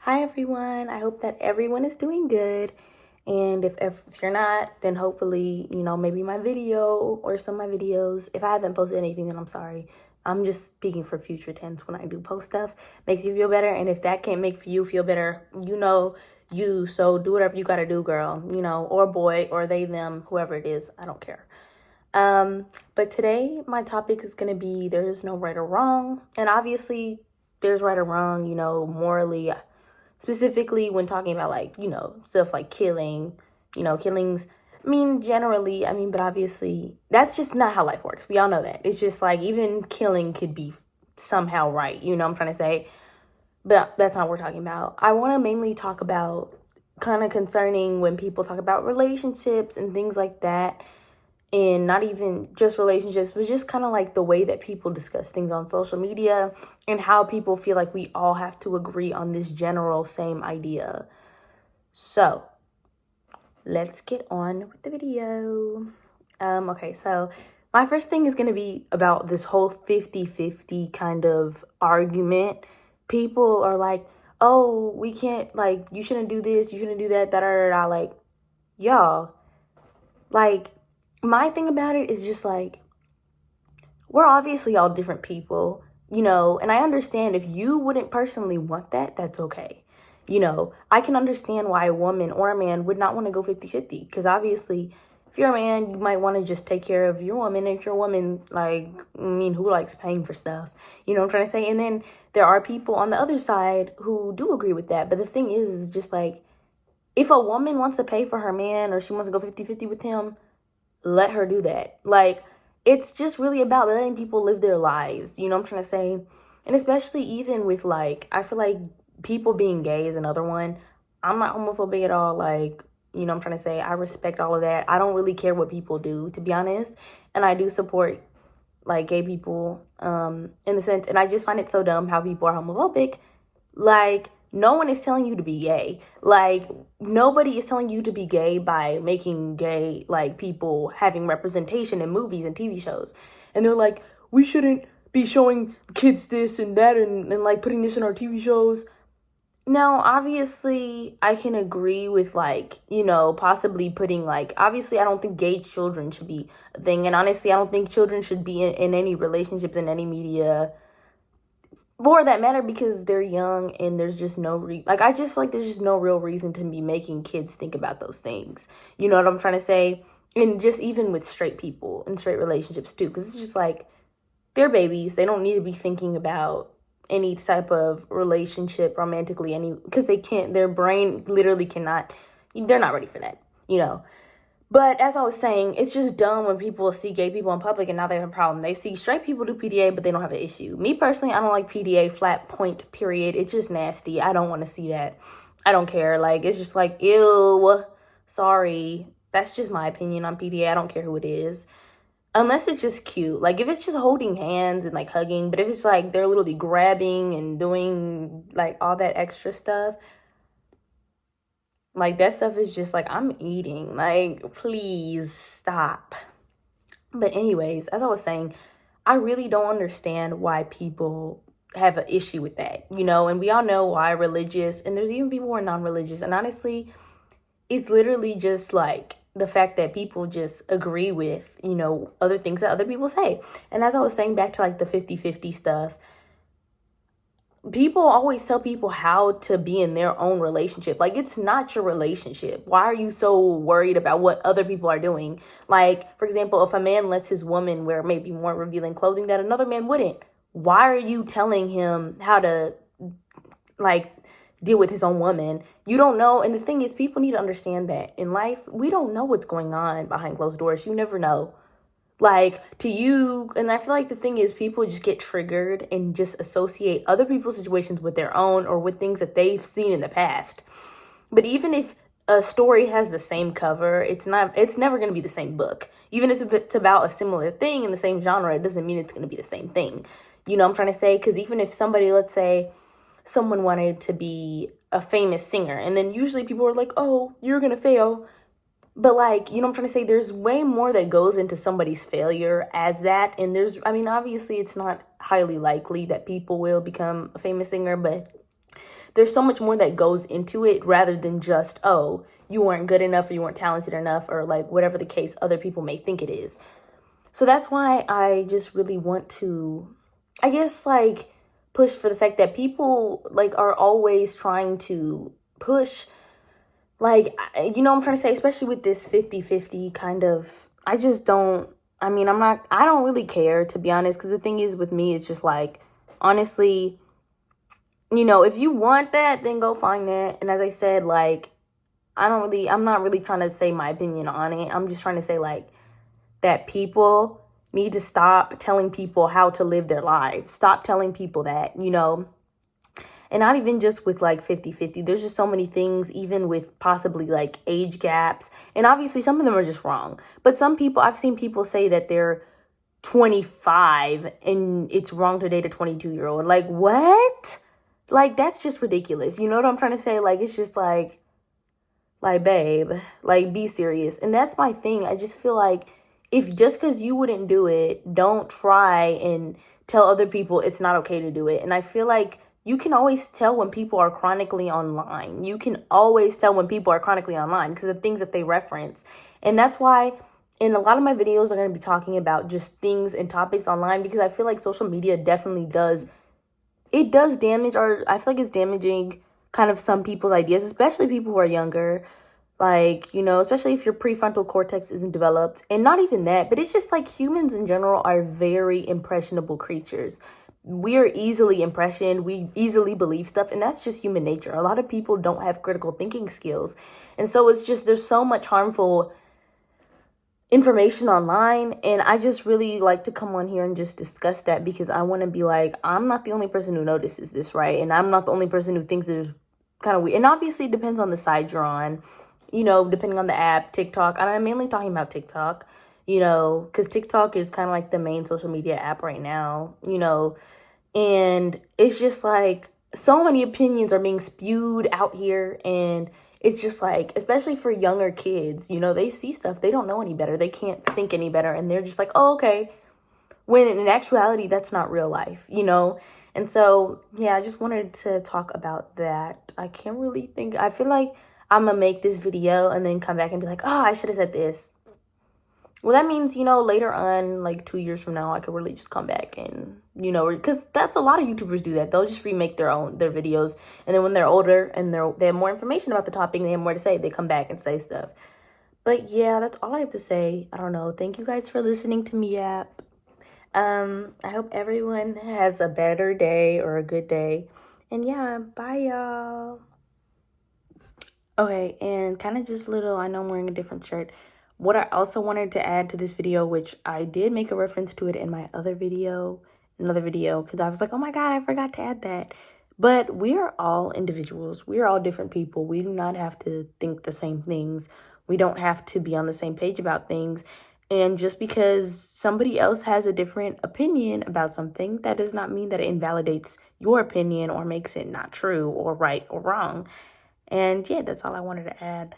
Hi everyone, I hope that everyone is doing good. And if you're not, then hopefully, maybe my video or some of my videos, if I haven't posted anything, then I'm sorry. I'm just speaking for future tense when I do post stuff. Makes you feel better. And if that can't make you feel better, so do whatever you gotta do, girl, or boy, or they, them, whoever it is, I don't care. But today my topic is gonna be there is no right or wrong. And obviously there's right or wrong, morally, specifically when talking about stuff like killings. But obviously that's just not how life works. We all know that. It's just like even killing could be somehow right, I'm trying to say. But that's not what we're talking about. I want to mainly talk about kind of concerning when people talk about relationships and things like that, and not even just relationships, but just kind of like the way that people discuss things on social media and how people feel like we all have to agree on this general same idea. So let's get on with the video. Okay, so my first thing is going to be about this whole 50-50 kind of argument. People are like, oh, we can't, like, you shouldn't do this, you shouldn't do that, da-da-da-da. Like, y'all, like, my thing about it is just like, we're obviously all different people, and I understand if you wouldn't personally want that, that's okay. I can understand why a woman or a man would not want to go 50-50, because obviously if you're a man, you might want to just take care of your woman. If you're a woman, who likes paying for stuff? You know what I'm trying to say? And then there are people on the other side who do agree with that. But the thing is just like, if a woman wants to pay for her man or she wants to go 50-50 with him, let her do that. Like, it's just really about letting people live their lives. You know what I'm trying to say? And especially even with, like, I feel like people being gay is another one. I'm not homophobic at all. Like, I'm trying to say, I respect all of that. I don't really care what people do, to be honest. And I do support, like, gay people in the sense. And I just find it so dumb how people are homophobic. Like, no one is telling you to be gay. Like, nobody is telling you to be gay by making gay, like, people having representation in movies and TV shows. And they're like, we shouldn't be showing kids this and that and like, putting this in our TV shows. Now, obviously, I can agree with, like, possibly putting, like, obviously, I don't think gay children should be a thing. And honestly, I don't think children should be in any relationships in any media for that matter, because they're young and there's just I just feel like there's just no real reason to be making kids think about those things. You know what I'm trying to say? And just even with straight people and straight relationships too, because it's just like, they're babies. They don't need to be thinking about any type of relationship romantically, because they can't, their brain literally cannot, they're not ready for that. But as I was saying, it's just dumb when people see gay people in public and now they have a problem. They see straight people do PDA, but they don't have an issue. Me personally, I don't like PDA, flat point, period. It's just nasty. I don't want to see that. I don't care. Like, it's just like, ew, sorry. That's just my opinion on PDA. I don't care who it is. Unless it's just cute. Like, if it's just holding hands and, like, hugging, but if it's, like, they're literally grabbing and doing, like, all that extra stuff, like, that stuff is just like, I'm eating. Like, please stop. But anyways, as I was saying, I really don't understand why people have an issue with that, and we all know why religious, and there's even people who are non-religious. And honestly, it's literally just like the fact that people just agree with, other things that other people say. And as I was saying, back to like the 50-50 stuff, people always tell people how to be in their own relationship. Like, it's not your relationship. Why are you so worried about what other people are doing? Like, for example, if a man lets his woman wear maybe more revealing clothing that another man wouldn't, why are you telling him how to, like, deal with his own woman? You don't know. And the thing is, people need to understand that in life, we don't know what's going on behind closed doors. You never know. Like, to you, and I feel like the thing is, people just get triggered and just associate other people's situations with their own or with things that they've seen in the past. But even if a story has the same cover, it's never going to be the same book. Even if it's about a similar thing in the same genre, it doesn't mean it's going to be the same thing. You know what I'm trying to say? Because even if somebody, let's say, someone wanted to be a famous singer, and then usually people are like, oh, you're going to fail. But, like, you know what I'm trying to say? There's way more that goes into somebody's failure as that. And obviously it's not highly likely that people will become a famous singer, but there's so much more that goes into it rather than just, oh, you weren't good enough or you weren't talented enough or like whatever the case other people may think it is. So that's why I just really want to, I guess, like, push for the fact that people, like, are always trying to push, like, you know what I'm trying to say, especially with this 50-50 kind of, I just don't, I mean, I don't really care, to be honest, because the thing is with me, it's just like, honestly, you know, if you want that, then go find that. And as I said, like, I'm not really trying to say my opinion on it. I'm just trying to say, like, that people need to stop telling people how to live their lives. Stop telling people that, you know, and not even just with like 50-50. There's just so many things, even with possibly like age gaps. And obviously some of them are just wrong. But some people, I've seen people say that they're 25 and it's wrong to date a 22-year-old. Like, what? Like, that's just ridiculous. You know what I'm trying to say? Like, it's just like, babe, like, be serious. And that's my thing. I just feel like if just because you wouldn't do it, don't try and tell other people it's not okay to do it. And I feel like you can always tell when people are chronically online. You can always tell when people are chronically online because of things that they reference. And that's why in a lot of my videos, I'm going to be talking about just things and topics online because I feel like social media definitely does damage, or I feel like it's damaging kind of some people's ideas, especially people who are younger. Like, you know, especially if your prefrontal cortex isn't developed. And not even that, but it's just like humans in general are very impressionable creatures. We are easily impressioned. We easily believe stuff. And that's just human nature. A lot of people don't have critical thinking skills. And so it's just, there's so much harmful information online, and I just really like to come on here and just discuss that because I want to be like, I'm not the only person who notices this, right? And I'm not the only person who thinks it's kind of weird. And obviously it depends on the side you're on, you know, depending on the app. TikTok, and I'm mainly talking about TikTok, you know, because TikTok is kind of like the main social media app right now, you know, and it's just like so many opinions are being spewed out here, and it's just like, especially for younger kids, you know, they see stuff, they don't know any better, they can't think any better, and they're just like, oh, okay, when in actuality, that's not real life, you know? And so, yeah, I just wanted to talk about that. I can't really think, I feel like I'm gonna make this video and then come back and be like, oh, I should have said this. Well, that means, you know, later on, like 2 years from now, I could really just come back and, you know, because that's a lot of YouTubers do that. They'll just remake their videos. And then when they're older and they have more information about the topic and they have more to say, they come back and say stuff. But yeah, that's all I have to say. I don't know. Thank you guys for listening to me yap. I hope everyone has a better day or a good day. And yeah, bye y'all. Okay, and kind of just little, I know I'm wearing a different shirt. What I also wanted to add to this video, which I did make a reference to it in my another video, because I was like, oh my God, I forgot to add that. But we are all individuals. We are all different people. We do not have to think the same things. We don't have to be on the same page about things. And just because somebody else has a different opinion about something, that does not mean that it invalidates your opinion or makes it not true or right or wrong. And yeah, that's all I wanted to add.